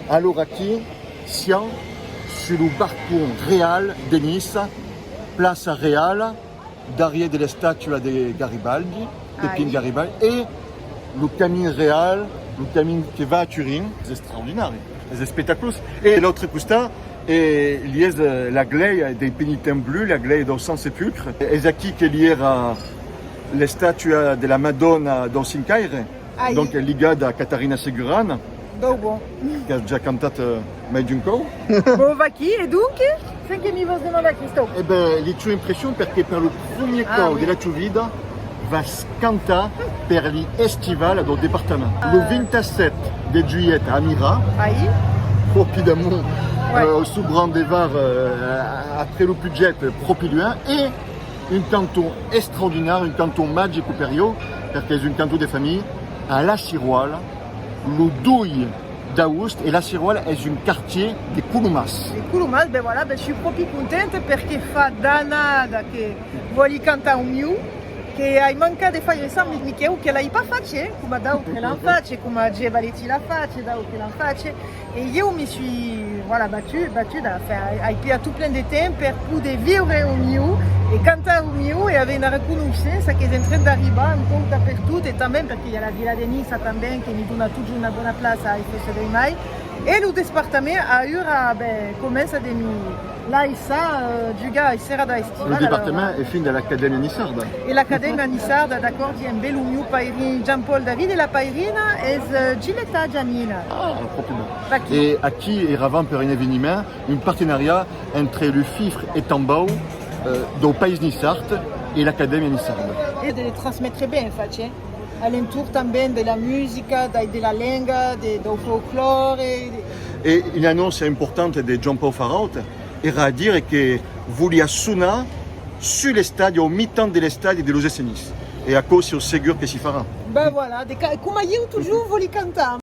Allora qui siamo sul parcours real de Nice, place Real, derrière de la statue de Garibaldi, Pépin Garibaldi, et le camin réel, le camin qui va à Turin, c'est extraordinaire, c'est spectaculaire. Et l'autre costat est lié la glaie des pénitents bleus, la glaie dans San Sepulcre, et c'est qui est lié à la statue de la Madonna dans Cincaire, donc ligada a Catarina Segurana. Dopo. Che ha già cantato mai di un po'. Bovaki, e dunque? Finché mi vas demander, Christophe. Eh ben, le tue impressioni perché per il primo corso della tua vita va cantare per gli estivali del dipartimento. Il 27 di giugno a Mira, rapidement, sous Grand Var, après le budget proprio lui, et un canton extraordinaire, un canton magico per io, perché è un canton di famiglia, à La Ciruola, le 2 d'août, et La Ciruola è un quartier di Couloumas. Di Couloumas, ben voilà, ben je suis proprio contente perché fa danada che voglio cantare un mio, che hai mancato di fare esami di Michele, che l'hai pas fatto, come da che l'hanno fatto, come G. Valetti l'ha fatto, da che l'hanno fatto, e io mi suis voilà, battu da faire, hai piato plein de tempo per poter vivere un mio, e cantare un mio, e avere una riconoscenza che è in train d'arrivare un po' dappertutto, e anche perché il y a la Villa de Nice anche, che mi dona tutta una buona place ai Feste dei Mai, e il dipartimento ora comincia a venire. Là, il sa, Giuga, il sera da estivale. Le dipartimento è fin dell'Accademia Nissarda. E l'Accademia Nissarda, d'accordo, è un bel mio pairin, Jean-Paul David, e la pairina è Giletta Giannina. Ah, proprio. Et à qui eravamo per un événement, un partenariat entre le FIFRE et Tambao, del Pays Nissart et l'Accademia Nissarda. E de trasmettere bene, infatti, all'intorno anche della musica, della lingua, del folklore. E un'annonce importante di John Paul Faraut era a dire che volia suonare sulle stadi, au mi-temps delle stadi dello Nice. E a così sono sicuro che si farà. Ben voilà, come io toujours voglio cantare.